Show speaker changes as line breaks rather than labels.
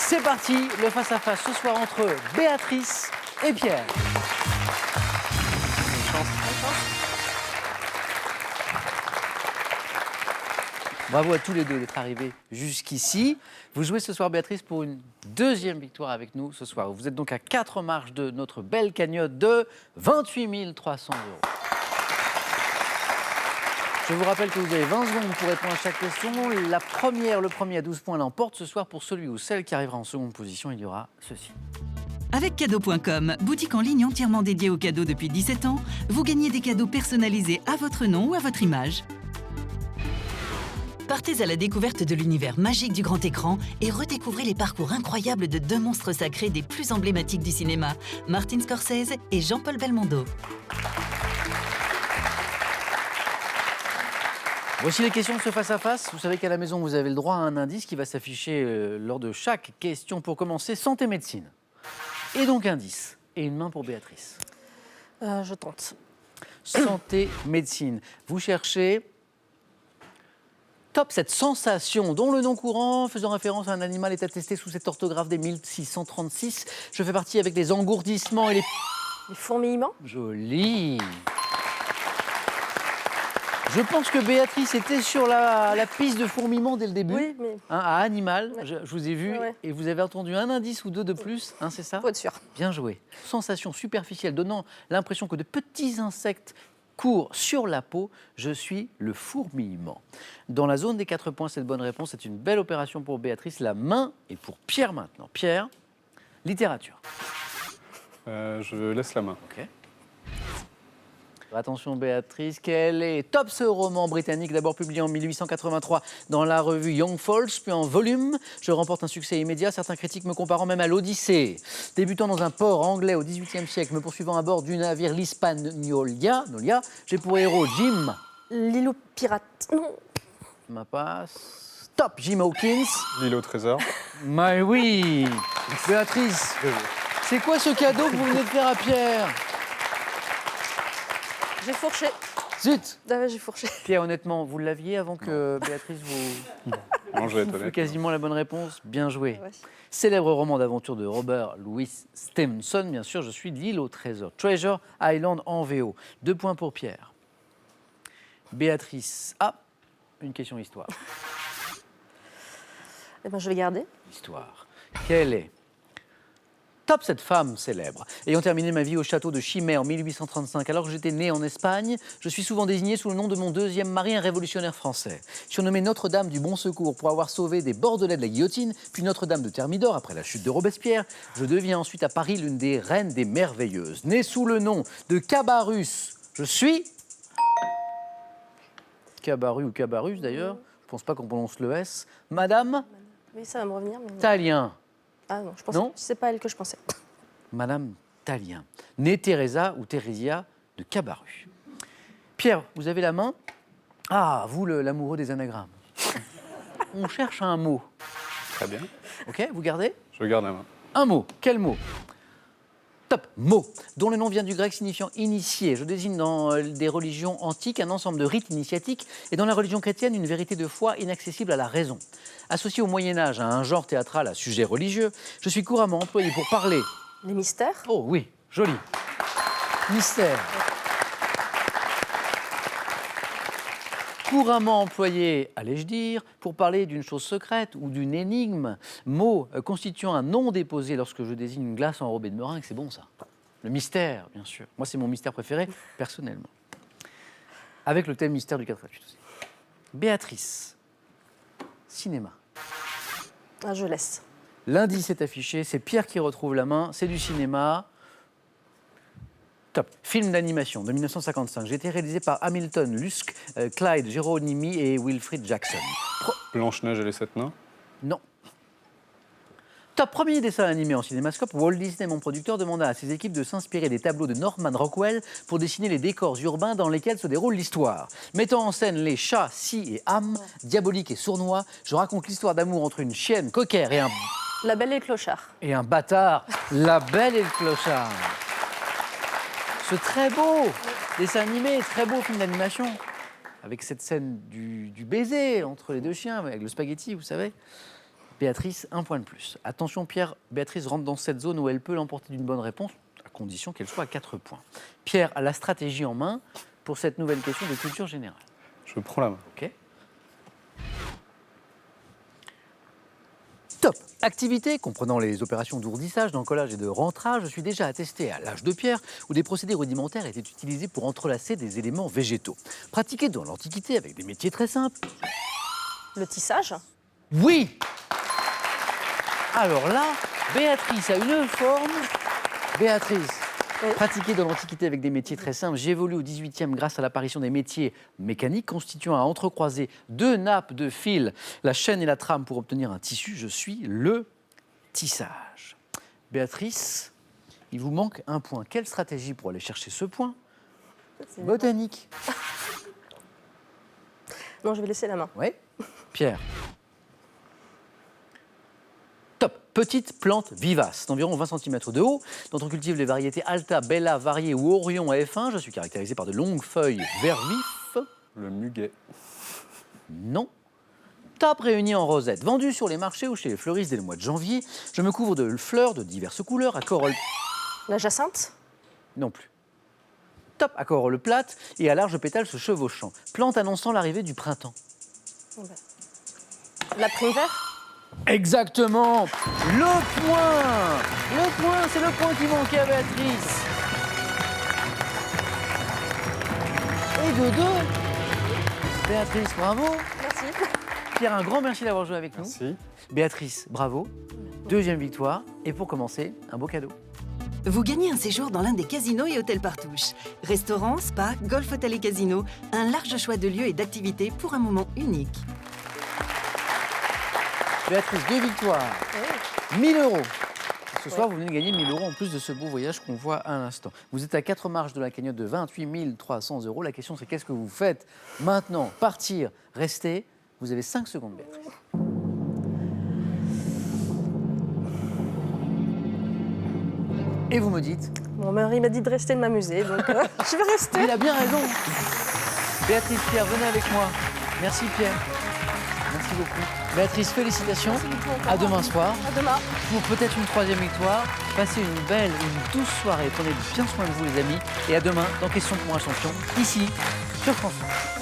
C'est parti, le face-à-face ce soir entre Béatrice et Pierre. Bravo à tous les deux d'être arrivés jusqu'ici. Vous jouez ce soir, Béatrice, pour une deuxième victoire avec nous ce soir. Vous êtes donc à 4 marches de notre belle cagnotte de 28 300 €. Je vous rappelle que vous avez 20 secondes pour répondre à chaque question. Le premier à 12 points l'emporte. Ce soir, pour celui ou celle qui arrivera en seconde position, il y aura ceci.
Avec cadeaux.com, boutique en ligne entièrement dédiée aux cadeaux depuis 17 ans, vous gagnez des cadeaux personnalisés à votre nom ou à votre image. Partez à la découverte de l'univers magique du grand écran et redécouvrez les parcours incroyables de deux monstres sacrés des plus emblématiques du cinéma, Martin Scorsese et Jean-Paul Belmondo.
Voici les questions de ce face-à-face. Vous savez qu'à la maison, vous avez le droit à un indice qui va s'afficher lors de chaque question. Pour commencer, santé médecine. Et donc indice. Et une main pour Béatrice.
Je tente.
Santé médecine. Vous cherchez top, cette sensation dont le nom courant, faisant référence à un animal, est attesté sous cette orthographe des 1636. Je fais partie avec les engourdissements et les...
Les fourmillements.
Joli. Je pense que Béatrice était sur la piste de fourmillement dès le début.
Oui, mais...
À Animal,
Ouais.
je vous ai vu,
Ouais.
et vous avez entendu un indice ou deux de plus, hein, c'est ça?
Faut être sûr.
Bien joué. Sensation superficielle donnant l'impression que de petits insectes courent sur la peau, je suis le fourmillement. Dans la zone des 4 points, cette bonne réponse, c'est une belle opération pour Béatrice. La main est pour Pierre maintenant. Pierre, littérature.
Je laisse la main.
Ok. Attention Béatrice, quel est top ce roman britannique, d'abord publié en 1883 dans la revue Young Folks, puis en volume. Je remporte un succès immédiat, certains critiques me comparant même à l'Odyssée. Débutant dans un port anglais au XVIIIe siècle, me poursuivant à bord du navire l'Hispanolia, j'ai pour héros Jim.
L'île aux pirates. Non.
Ma passe. Top, Jim Hawkins.
L'île au trésor.
Mais oui. Béatrice, c'est quoi ce cadeau que vous venez de faire à Pierre?
J'ai fourché.
Zut.
Ah ouais, j'ai fourché.
Pierre, honnêtement, vous l'aviez avant que Béatrice vous...
Non, je vais être
Souffle
honnête.
quasiment la bonne réponse, bien joué.
Ouais.
Célèbre roman d'aventure de Robert Louis Stevenson, bien sûr, je suis de l'île au trésor. Treasure Island en VO. 2 points pour Pierre. Béatrice, une question histoire.
Eh ben, je vais garder.
Histoire. Quelle est top cette femme célèbre? Ayant terminé ma vie au château de Chimay en 1835, alors que j'étais né en Espagne, je suis souvent désigné sous le nom de mon deuxième mari, un révolutionnaire français. Surnommée Notre-Dame du Bon Secours pour avoir sauvé des Bordelais de la guillotine, puis Notre-Dame de Thermidor après la chute de Robespierre, je deviens ensuite à Paris l'une des reines des merveilleuses. Née sous le nom de Cabarrus, je suis... Cabaru ou Cabarrus d'ailleurs, je ne pense pas qu'on prononce le S. Madame
Oui, ça va me revenir. Mais...
Talien.
Ah non, je pensais.
Non.
C'est pas elle que je pensais.
Madame Talien, née Teresa ou Thérésia de Cabaru. Pierre, vous avez la main? Ah, vous, l'amoureux des anagrammes. On cherche un mot.
Très bien.
Ok, vous gardez?
Je garde la main.
Un mot. Quel mot? Top. Mot, dont le nom vient du grec signifiant initié. Je désigne dans des religions antiques un ensemble de rites initiatiques et dans la religion chrétienne une vérité de foi inaccessible à la raison. Associé au Moyen-Âge à un genre théâtral à sujet religieux, je suis couramment employé pour parler...
Les mystères.
Oh oui, joli. Mystère. Couramment employé, allais-je dire, pour parler d'une chose secrète ou d'une énigme, mot constituant un nom déposé lorsque je désigne une glace enrobée de meringue, c'est bon ça. Le mystère, bien sûr. Moi, c'est mon mystère préféré, personnellement. Avec le thème mystère du 4 aussi. Béatrice, cinéma.
Ah, je laisse.
L'indice est affiché, c'est Pierre qui retrouve la main, c'est du cinéma. Top. Film d'animation de 1955. J'ai été réalisé par Hamilton Luske, Clyde Geronimi et Wilfrid Jackson.
Blanche-Neige et les 7 nains.
Non. Top. Premier dessin animé en cinémascope, Walt Disney, mon producteur, demanda à ses équipes de s'inspirer des tableaux de Norman Rockwell pour dessiner les décors urbains dans lesquels se déroule l'histoire. Mettant en scène les chats, Si et Ham, diaboliques et sournois, je raconte l'histoire d'amour entre une chienne cocker
La Belle et le Clochard.
et un bâtard, La Belle et le Clochard. Ce très beau dessin animé, très beau film d'animation, avec cette scène du baiser entre les deux chiens, avec le spaghetti, vous savez. Béatrice, 1 point de plus. Attention Pierre, Béatrice rentre dans cette zone où elle peut l'emporter d'une bonne réponse, à condition qu'elle soit à 4 points. Pierre a la stratégie en main pour cette nouvelle question de culture générale.
Je prends la main.
Ok. Top. Activité comprenant les opérations d'ourdissage, d'encollage et de rentrage, je suis déjà attesté à l'âge de pierre où des procédés rudimentaires étaient utilisés pour entrelacer des éléments végétaux. Pratiqués dans l'Antiquité avec des métiers très simples.
Le tissage.
Oui. Alors là, Béatrice a une forme. Béatrice,
Oui.
pratiquée dans l'Antiquité avec des métiers très simples, j'évolue au XVIIIe grâce à l'apparition des métiers mécaniques constituant à entrecroiser 2 nappes de fil, la chaîne et la trame pour obtenir un tissu. Je suis le tissage. Béatrice, il vous manque 1 point. Quelle stratégie pour aller chercher ce point? Botanique.
Non, je vais laisser la main.
Oui. Pierre. Top. Petite plante vivace d'environ 20 cm de haut, dont on cultive les variétés Alta, Bella, Variée ou Orion F1. Je suis caractérisé par de longues feuilles vert vif.
Le muguet.
Non. Top réuni en rosette, vendu sur les marchés ou chez les fleuristes dès le mois de janvier. Je me couvre de fleurs de diverses couleurs, à corolle...
La jacinthe.
Non plus. Top à corolle plate et à large pétale se chevauchant. Plante annonçant l'arrivée du printemps.
La prime vert.
Exactement. Le point, c'est le point qui manquait à Béatrice. Et de 2. Béatrice, bravo.
Merci.
Pierre, un grand merci d'avoir joué avec nous.
Merci.
Béatrice, bravo. 2e victoire. Et pour commencer, un beau cadeau.
Vous gagnez un séjour dans l'un des casinos et hôtels Partouche. Restaurants, spa, golf hôtel et casino, un large choix de lieux et d'activités pour un moment unique.
Béatrice, 2 victoires.
Oui.
1000 €. Ce soir, vous venez de gagner 1000 € en plus de ce beau voyage qu'on voit à l'instant. Vous êtes à 4 marches de la cagnotte de 28 300 €. La question, c'est qu'est-ce que vous faites maintenant? Partir, rester? Vous avez 5 secondes, Béatrice. Et vous me dites?
Mon mari m'a dit de rester, de m'amuser, donc je vais rester.
Il a bien raison. Béatrice, Pierre, venez avec moi. Merci, Pierre. Merci beaucoup. Béatrice, félicitations.
Merci beaucoup encore.
À demain soir.
À demain.
Pour peut-être une 3e victoire. Passez une belle, une douce soirée. Prenez bien soin de vous, les amis. Et à demain dans Question pour un champion, ici, sur France 5.